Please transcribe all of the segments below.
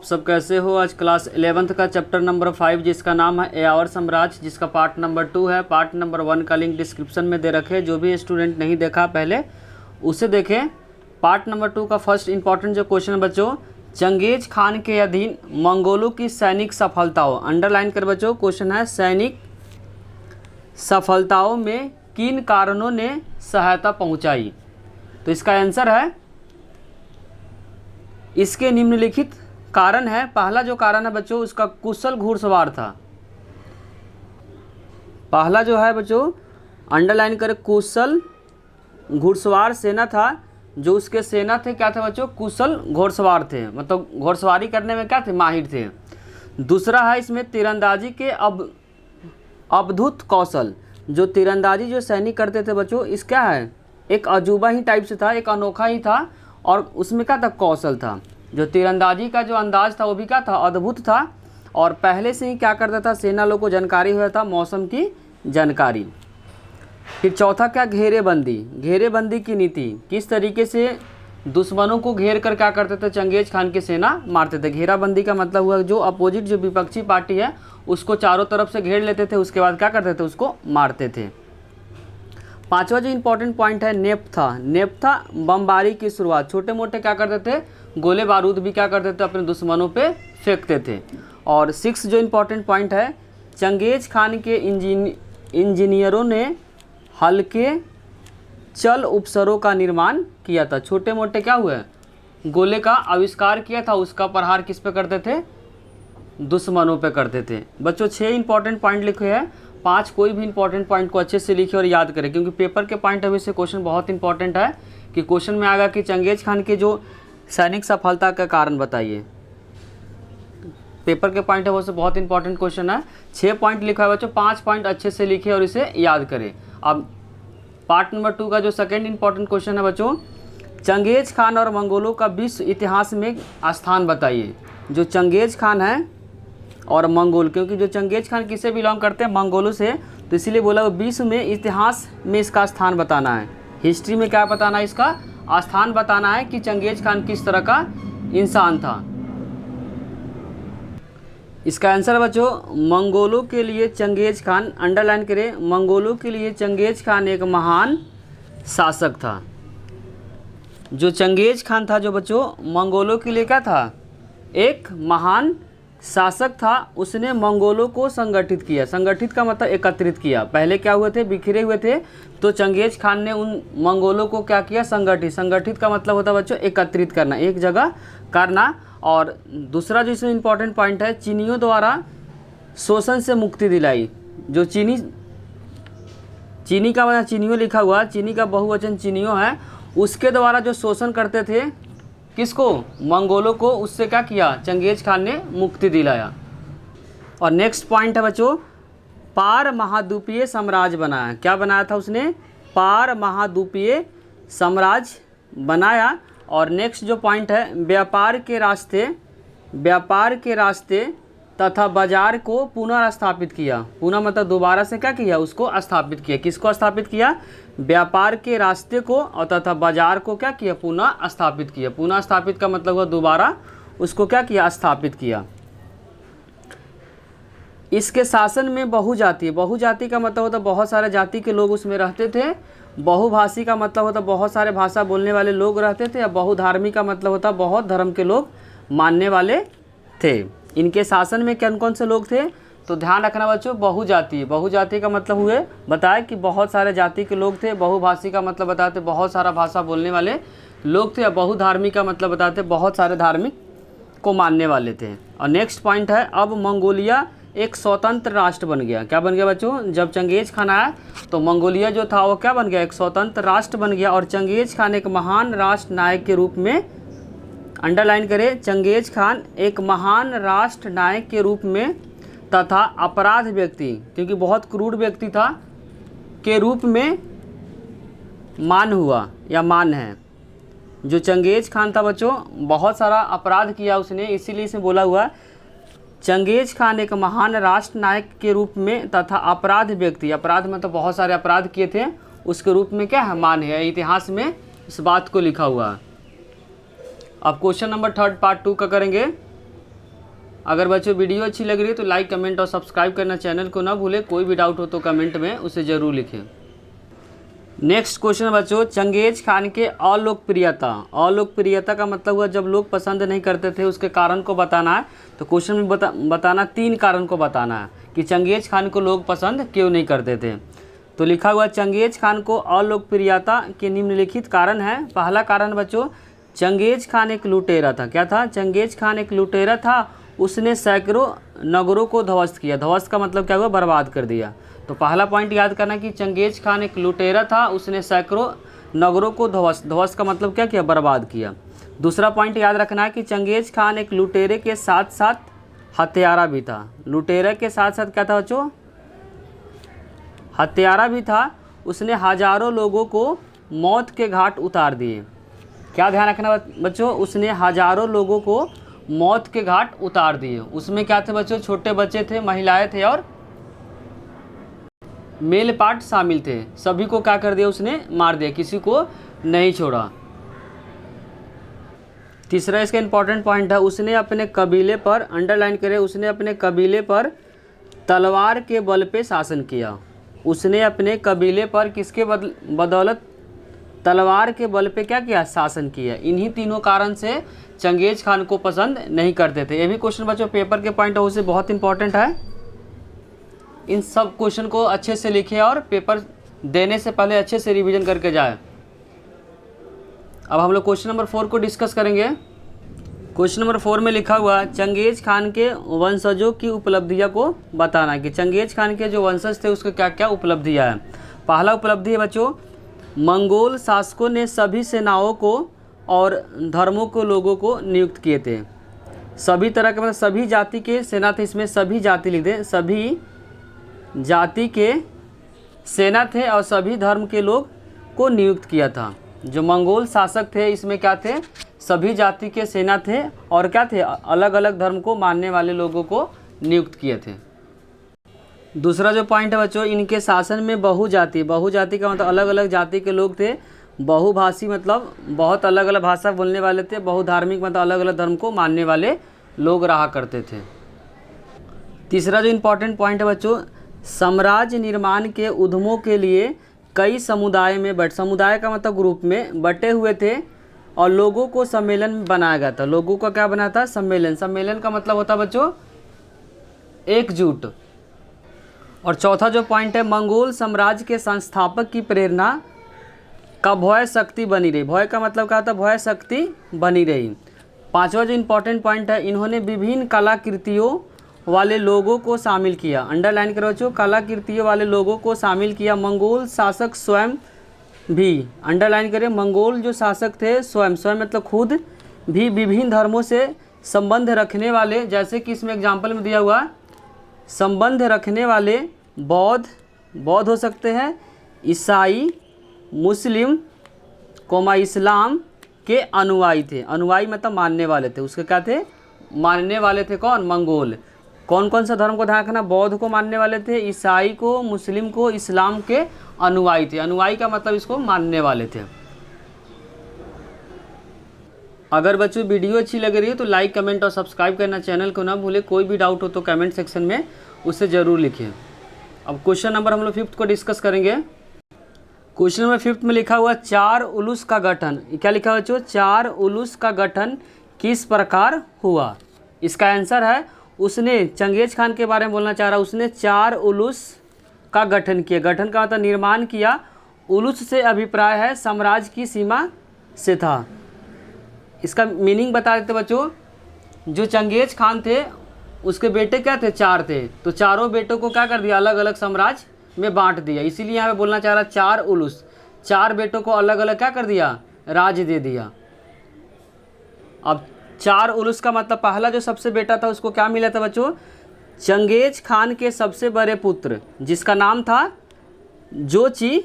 सब कैसे हो। आज क्लास 11th का चैप्टर नंबर 5 जिसका नाम है यावर साम्राज्य, जिसका पार्ट नंबर 2 है। पार्ट नंबर 1 का लिंक डिस्क्रिप्शन में दे रखे, जो भी स्टूडेंट नहीं देखा पहले उसे देखें। पार्ट नंबर 2 का फर्स्ट इंपॉर्टेंट जो क्वेश्चन बच्चों, चंगेज खान के अधीन मंगोलों की सैनिक सफलताओं, अंडरलाइन कर बच्चों, क्वेश्चन है सैनिक सफलताओं में किन कारणों ने सहायता पहुंचाई। तो इसका आंसर है इसके निम्नलिखित कारण है। पहला जो कारण है बच्चों, उसका कुशल घुड़सवार था। पहला जो है बच्चों अंडरलाइन करें, कुशल घुड़सवार सेना था। जो उसके सेना थे क्या थे बच्चों, कुशल घुड़सवार थे, मतलब घुड़सवारी करने में क्या थे, माहिर थे। दूसरा है इसमें तीरंदाजी के अद्भुत कौशल। जो तीरंदाजी जो सैनिक करते थे बच्चों, इस क्या है, एक अजूबा ही टाइप से था, एक अनोखा ही था, और उसमें क्या था, कौशल था। जो तीरंदाजी का जो अंदाज था वो भी क्या था, अद्भुत था। और पहले से ही क्या करता था, सेना लोग को जानकारी हुआ था मौसम की जानकारी। फिर चौथा क्या, घेरेबंदी। घेरेबंदी की नीति, किस तरीके से दुश्मनों को घेर कर क्या करते थे, चंगेज खान की सेना मारते थे। घेराबंदी का मतलब हुआ जो अपोजिट जो विपक्षी पार्टी है उसको चारों तरफ से घेर लेते थे, उसके बाद क्या करते थे, उसको मारते थे। पांचवा जो इंपॉर्टेंट पॉइंट है, नेपथा। नेपथा बमबारी की शुरुआत। छोटे मोटे क्या करते थे, गोले बारूद भी क्या करते थे, अपने दुश्मनों पे फेंकते थे। और 6 जो इंपॉर्टेंट पॉइंट है, चंगेज खान के इंजीनियरों ने हल्के चल उपसरों का निर्माण किया था। छोटे मोटे क्या हुए, गोले का आविष्कार किया था, उसका प्रहार किस पे करते थे, दुश्मनों पे करते थे। बच्चों 6 इंपॉर्टेंट पॉइंट लिखे हैं, 5 कोई भी इंपॉर्टेंट पॉइंट को अच्छे से लिखे और याद करें, क्योंकि पेपर के पॉइंट ऑफ व्यू से क्वेश्चन बहुत इंपॉर्टेंट है। कि क्वेश्चन में आएगा कि चंगेज खान के जो सैनिक सफलता का कारण बताइए। पेपर के पॉइंट ऑफ व्यू से बहुत इंपॉर्टेंट क्वेश्चन है। 6 पॉइंट लिखा है बच्चों, 5 पॉइंट अच्छे से लिखे और इसे याद करें। अब पार्ट नंबर 2 का जो सेकेंड इंपॉर्टेंट क्वेश्चन है बच्चों, चंगेज खान और मंगोलों का विश्व इतिहास में स्थान बताइए। जो चंगेज खान है और मंगोल, क्योंकि जो चंगेज खान किससे बिलोंग करते हैं, मंगोलों से, तो इसीलिए बोला विश्व में इतिहास में इसका स्थान बताना है। हिस्ट्री में क्या बताना है, इसका स्थान बताना है कि चंगेज खान किस तरह का इंसान था। इसका आंसर बच्चों, मंगोलों के लिए चंगेज खान, अंडरलाइन करें, मंगोलों के लिए चंगेज खान एक महान शासक था। जो चंगेज खान था जो बच्चों मंगोलों के लिए क्या था, एक महान शासक था। उसने मंगोलों को संगठित किया। संगठित का मतलब एकत्रित किया। पहले क्या हुए थे, बिखरे हुए थे, तो चंगेज खान ने उन मंगोलों को क्या किया, संगठित। संगठित का मतलब होता है बच्चों एकत्रित करना, एक जगह करना। और दूसरा जो इसमें इंपॉर्टेंट पॉइंट है, चीनियों द्वारा शोषण से मुक्ति दिलाई। जो चीनी का मतलब चीनियों लिखा हुआ, चीनी का बहुवचन चीनियों है, उसके द्वारा जो शोषण करते थे किसको, मंगोलों को, उससे क्या किया, चंगेज खान ने मुक्ति दिलाया। और नेक्स्ट पॉइंट है बच्चों, पार महाद्वीपीय साम्राज्य बनाया। क्या बनाया था उसने, पार महाद्वीपीय साम्राज्य बनाया। और नेक्स्ट जो पॉइंट है, व्यापार के रास्ते तथा बाजार को पुनः स्थापित किया। पुनः मतलब दोबारा से क्या किया, उसको स्थापित किया। किसको स्थापित किया, व्यापार के रास्ते को और तथा बाजार को क्या किया, पुनः स्थापित किया। पुनः स्थापित का मतलब हुआ दोबारा उसको क्या किया, स्थापित किया। इसके शासन में बहुजाति, बहुजाति का मतलब होता बहुत सारे जाति के लोग उसमें रहते थे। बहुभाषी का मतलब होता बहुत सारे भाषा बोलने वाले लोग रहते थे। या बहुधार्मी का मतलब होता बहुत धर्म के लोग मानने वाले थे। इनके शासन में कौन कौन से लोग थे, तो ध्यान रखना बच्चों, बहुजाति। बहुजाति का मतलब हुए बताया कि बहुत सारे जाति के लोग थे। बहुभाषी का मतलब बताते बहुत सारा भाषा बोलने वाले लोग थे। और बहुधार्मिक का मतलब बताते बहुत सारे धार्मिक को मानने वाले थे। और नेक्स्ट पॉइंट है, अब मंगोलिया एक स्वतंत्र राष्ट्र बन गया। क्या बन गया बच्चों, जब चंगेज खान आया तो मंगोलिया जो था वो क्या बन गया, एक स्वतंत्र राष्ट्र बन गया। और चंगेज खान एक महान राष्ट्र नायक के रूप में, अंडरलाइन करें, चंगेज खान एक महान राष्ट्र नायक के रूप में तथा अपराध व्यक्ति, क्योंकि बहुत क्रूर व्यक्ति था, के रूप में मान हुआ या मान है। जो चंगेज खान था बच्चों, बहुत सारा अपराध किया उसने, इसीलिए इसे बोला हुआ चंगेज खान एक महान राष्ट्र नायक के रूप में तथा अपराध व्यक्ति, अपराध में तो बहुत सारे अपराध किए थे, उसके रूप में क्या है, मान है। इतिहास में इस बात को लिखा हुआ। अब क्वेश्चन नंबर 3 पार्ट 2 का करेंगे। अगर बच्चों वीडियो अच्छी लग रही है तो लाइक कमेंट और सब्सक्राइब करना चैनल को ना भूलें। कोई भी डाउट हो तो कमेंट में उसे ज़रूर लिखें। नेक्स्ट क्वेश्चन बच्चों, चंगेज खान के अलोकप्रियता। अलोकप्रियता का मतलब हुआ जब लोग पसंद नहीं करते थे उसके कारण को बताना है। तो क्वेश्चन में बताना 3 कारण को बताना है कि चंगेज खान को लोग पसंद क्यों नहीं करते थे। तो लिखा हुआ चंगेज खान को अलोकप्रियता के निम्नलिखित कारण है। पहला कारण बच्चों, चंगेज खान एक लुटेरा था। क्या था? चंगेज खान एक लुटेरा था। उसने सैकड़ों नगरों को ध्वस्त किया। ध्वस्त का मतलब क्या हुआ? बर्बाद कर दिया। तो पहला पॉइंट याद करना कि चंगेज खान एक लुटेरा था, उसने सैकड़ों नगरों को ध्वस्त का मतलब क्या किया? बर्बाद किया। दूसरा पॉइंट याद रखना है कि चंगेज खान एक लुटेरे के साथ साथ हत्यारा भी था। लुटेरे के साथ साथ क्या था बच्चों? हत्यारा भी था। उसने हजारों लोगों को मौत के घाट उतार दिए। क्या ध्यान रखना बच्चों? उसने हजारों लोगों को मौत के घाट उतार दिए। उसमें क्या थे बच्चों? छोटे बच्चे थे, महिलाएं थे और मेल पार्ट शामिल थे। सभी को क्या कर दिया? उसने मार दिया, किसी को नहीं छोड़ा। तीसरा इसका इंपॉर्टेंट पॉइंट है, उसने अपने कबीले पर, अंडरलाइन करें, उसने अपने कबीले पर तलवार के बल पे शासन किया। उसने अपने कबीले पर किसके बदौलत? तलवार के बल पे क्या किया? शासन किया। इन्हीं तीनों कारण से चंगेज खान को पसंद नहीं करते थे। ये भी क्वेश्चन बच्चों पेपर के पॉइंट ऑफ व्यू से बहुत इंपॉर्टेंट है। इन सब क्वेश्चन को अच्छे से लिखें और पेपर देने से पहले अच्छे से रिवीजन करके जाए। अब हम लोग क्वेश्चन नंबर 4 को डिस्कस करेंगे। क्वेश्चन नंबर 4 में लिखा हुआ चंगेज खान के वंशजों की उपलब्धियां को बताना कि चंगेज खान के जो वंशज थे उसके क्या क्या उपलब्धियां हैं। पहला उपलब्धि है बच्चों, मंगोल शासकों ने सभी सेनाओं को और धर्मों को लोगों को नियुक्त किए थे। सभी तरह के मतलब सभी जाति के सेना थे, इसमें सभी जाति लिख दें, सभी जाति के सेना थे और सभी धर्म के लोग को नियुक्त किया था। जो मंगोल शासक थे इसमें क्या थे? सभी जाति के सेना थे और क्या थे? अलग अलग धर्म को मानने वाले लोगों को नियुक्त किए थे। दूसरा जो पॉइंट है बच्चों, इनके शासन में बहुजाति का मतलब अलग अलग जाति के लोग थे। बहुभाषी मतलब बहुत अलग अलग भाषा बोलने वाले थे। बहुधार्मिक मतलब अलग अलग धर्म को मानने वाले लोग रहा करते थे। तीसरा जो इम्पोर्टेंट पॉइंट है बच्चों, साम्राज्य निर्माण के उद्यमों के लिए कई समुदाय का मतलब ग्रुप में बटे हुए थे और लोगों को सम्मेलन में बनाया गया था। लोगों का क्या बना था? सम्मेलन। सम्मेलन का मतलब होता है बच्चों एकजुट। और चौथा जो पॉइंट है, मंगोल साम्राज्य के संस्थापक की प्रेरणा का भय शक्ति बनी रही। भय का मतलब क्या था? भय शक्ति बनी रही। पांचवा जो इम्पोर्टेंट पॉइंट है, इन्होंने विभिन्न कलाकृतियों वाले लोगों को शामिल किया। अंडरलाइन करो बच्चों, कलाकृतियों वाले लोगों को शामिल किया। मंगोल शासक स्वयं भी, अंडरलाइन करें, मंगोल जो शासक थे स्वयं मतलब खुद भी विभिन्न धर्मों से संबंध रखने वाले, जैसे कि इसमें एग्जाम्पल में दिया हुआ संबंध रखने वाले बौद्ध हो सकते हैं, ईसाई, मुस्लिम इस्लाम के अनुयायी थे। अनुयायी मतलब मानने वाले थे। उसके क्या थे? मानने वाले थे। कौन? मंगोल। कौन कौन सा धर्म को ध्यान रखना? बौद्ध को मानने वाले थे, ईसाई को, मुस्लिम को, इस्लाम के अनुयायी थे। अनुयायी का मतलब इसको मानने वाले थे। अगर बच्चों वीडियो अच्छी लग रही है तो लाइक कमेंट और सब्सक्राइब करना चैनल को ना भूलें। कोई भी डाउट हो तो कमेंट सेक्शन में उसे ज़रूर लिखें। अब क्वेश्चन नंबर हम लोग 5 को डिस्कस करेंगे। क्वेश्चन नंबर 5 में लिखा हुआ 4 उलूस का गठन। क्या लिखा हुआ बच्चों? 4 उलूस का गठन किस प्रकार हुआ? इसका आंसर है, उसने चंगेज खान के बारे में बोलना चाह रहा, उसने 4 उलूस का गठन किया। गठन का मतलब निर्माण किया। उलूस से अभिप्राय है साम्राज्य की सीमा से था। इसका मीनिंग बता देते बच्चों। जो चंगेज खान थे उसके बेटे क्या थे? 4 थे। तो चारों बेटों को क्या कर दिया? अलग अलग साम्राज्य में बांट दिया। इसीलिए यहाँ पे बोलना चाह रहा 4 उलूस। 4 बेटों को अलग अलग क्या कर दिया? राज्य दे दिया। अब 4 उलूस का मतलब पहला जो सबसे बेटा था उसको क्या मिला था बच्चों? चंगेज खान के सबसे बड़े पुत्र जिसका नाम था जोची।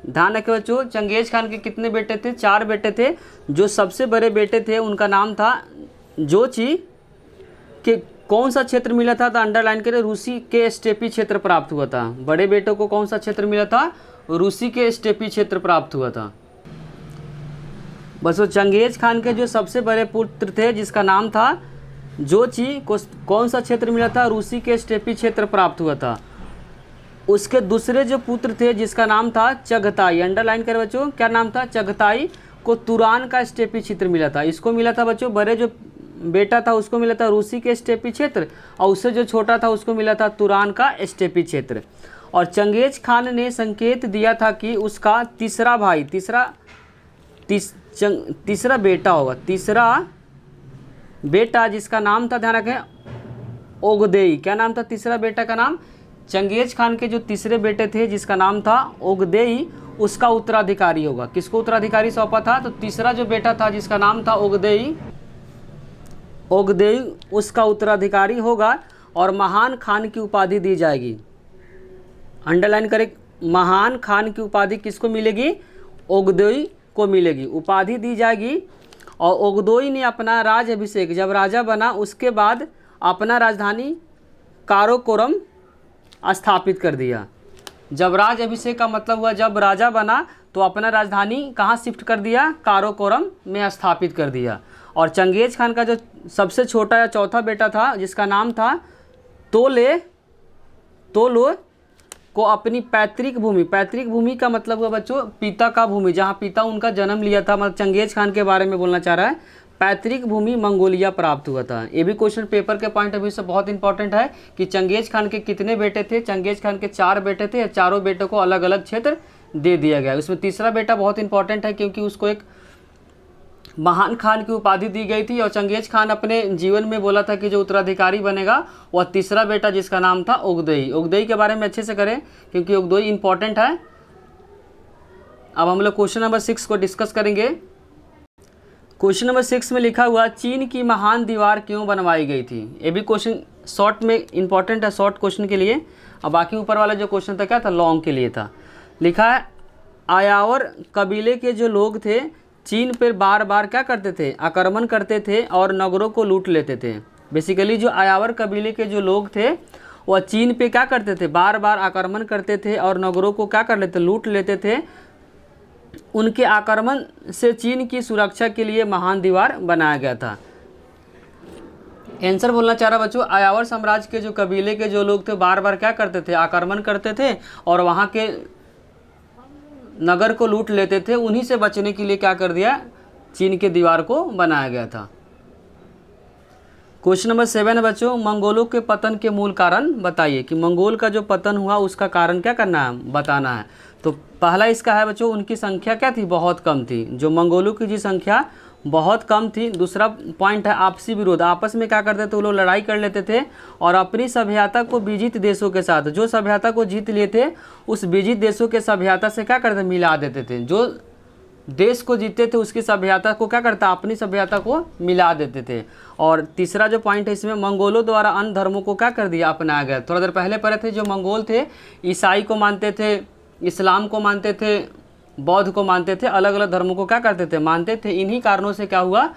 ध्यान रखें बच्चों, चंगेज खान के कितने बेटे थे? 4 बेटे थे। जो सबसे बड़े बेटे थे उनका नाम था जोची। के कौन सा क्षेत्र मिला था? तो अंडरलाइन करें, रूसी के स्टेपी क्षेत्र प्राप्त हुआ था। बड़े बेटों को कौन सा क्षेत्र मिला था? रूसी के स्टेपी क्षेत्र प्राप्त हुआ था। बस वो चंगेज खान के जो सबसे बड़े पुत्र थे जिसका नाम था जोची को कौन सा क्षेत्र मिला था, रूसी के स्टेपी क्षेत्र प्राप्त हुआ था। उसके दूसरे जो पुत्र थे जिसका नाम था चगताई, अंडरलाइन करें बच्चों, क्या नाम था, चगताई को तुरान का स्टेपी क्षेत्र मिला था। इसको मिला था बच्चों, बड़े जो बेटा था उसको मिला था रूसी के स्टेपी क्षेत्र, और उससे जो छोटा था उसको मिला था तुरान का स्टेपी क्षेत्र। और चंगेज खान ने संकेत दिया था कि उसका तीसरा भाई, तीसरा बेटा होगा, तीसरा बेटा जिसका नाम था, ध्यान रखें, ओगदेई। क्या नाम था तीसरा बेटा का नाम, चंगेज खान के जो तीसरे बेटे थे जिसका नाम था ओगदेई, उसका उत्तराधिकारी होगा। किसको उत्तराधिकारी सौंपा था, तो तीसरा जो बेटा था जिसका नाम था ओगदेई उसका उत्तराधिकारी होगा। और महान खान की उपाधि दी जाएगी, अंडरलाइन करें, महान खान की उपाधि किसको मिलेगी, ओगदेई को मिलेगी, उपाधि दी जाएगी। और ओगदेई ने अपना राज अभिषेक, जब राजा बना उसके बाद अपना राजधानी काराकोरम स्थापित कर दिया। जब राज अभिषेक का मतलब हुआ जब राजा बना तो अपना राजधानी कहाँ शिफ्ट कर दिया, काराकोरम में स्थापित कर दिया। और चंगेज खान का जो सबसे छोटा या चौथा बेटा था जिसका नाम था तोलो को अपनी पैतृक भूमि का मतलब हुआ बच्चों पिता का भूमि, जहाँ पिता उनका जन्म लिया था, मतलब चंगेज खान के बारे में बोलना चाह रहा है, पैतृक भूमि मंगोलिया प्राप्त हुआ था। ये भी क्वेश्चन पेपर के पॉइंट ऑफ व्यू से बहुत इंपॉर्टेंट है कि चंगेज खान के कितने बेटे थे। चंगेज खान के 4 बेटे थे, चारों बेटों को अलग अलग क्षेत्र दे दिया गया। उसमें तीसरा बेटा बहुत इंपॉर्टेंट है क्योंकि उसको एक महान खान की उपाधि दी गई थी। और चंगेज खान अपने जीवन में बोला था कि जो उत्तराधिकारी बनेगा वह तीसरा बेटा जिसका नाम था ओगदेई के बारे में अच्छे से करें क्योंकि ओगदेई इंपॉर्टेंट है। अब हम लोग क्वेश्चन नंबर 6 को डिस्कस करेंगे। क्वेश्चन नंबर 6 में लिखा हुआ चीन की महान दीवार क्यों बनवाई गई थी। ये भी क्वेश्चन शॉर्ट में इंपॉर्टेंट है, शॉर्ट क्वेश्चन के लिए। अब बाकी ऊपर वाला जो क्वेश्चन था क्या था, लॉन्ग के लिए था। लिखा है आयावर कबीले के जो लोग थे चीन पर बार बार क्या करते थे, आक्रमण करते थे और नगरों को लूट लेते थे। बेसिकली जो आयावर कबीले के जो लोग थे वह चीन पे क्या करते थे, बार बार आक्रमण करते थे और नगरों को क्या कर लेते, लूट लेते थे। उनके आक्रमण से चीन की सुरक्षा के लिए महान दीवार बनाया गया था। आंसर बोलना चाह रहा बच्चों, आयावर साम्राज्य के जो कबीले के जो लोग थे बार बार क्या करते थे, आक्रमण करते थे और वहाँ के नगर को लूट लेते थे। उन्हीं से बचने के लिए क्या कर दिया, चीन के दीवार को बनाया गया था। क्वेश्चन नंबर 7 बच्चों, मंगोलों के पतन के मूल कारण बताइए कि मंगोल का जो पतन हुआ उसका कारण क्या करना है, बताना है। तो पहला इसका है बच्चों, उनकी संख्या क्या थी, बहुत कम थी। जो मंगोलों की जी संख्या बहुत कम थी। दूसरा पॉइंट है आपसी विरोध, आपस में क्या करते थे वो लोग, लड़ाई कर लेते थे और अपनी सभ्यता को विजित देशों के साथ, जो सभ्यता को जीत लिए थे उस विजित देशों के सभ्यता से क्या करते, मिला देते थे। जो देश को जीतते थे उसकी सभ्यता को क्या करता, अपनी सभ्यता को मिला देते थे। और तीसरा जो पॉइंट है इसमें, मंगोलों द्वारा अन्य धर्मों को क्या कर दिया, अपनाया गया। थोड़ा देर पहले पढ़े थे, जो मंगोल थे ईसाई को मानते थे, इस्लाम को मानते थे, बौद्ध को मानते थे, अलग अलग धर्मों को क्या करते थे, मानते थे। इन्हीं कारणों से क्या हुआ,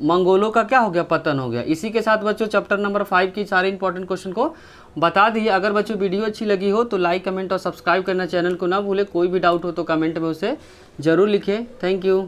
मंगोलों का क्या हो गया, पतन हो गया। इसी के साथ बच्चों चैप्टर नंबर 5 की सारे इंपॉर्टेंट क्वेश्चन को बता दिए। अगर बच्चों वीडियो अच्छी लगी हो तो लाइक, कमेंट और सब्सक्राइब करना चैनल को ना भूले। कोई भी डाउट हो तो कमेंट में उसे ज़रूर लिखें। Thank you.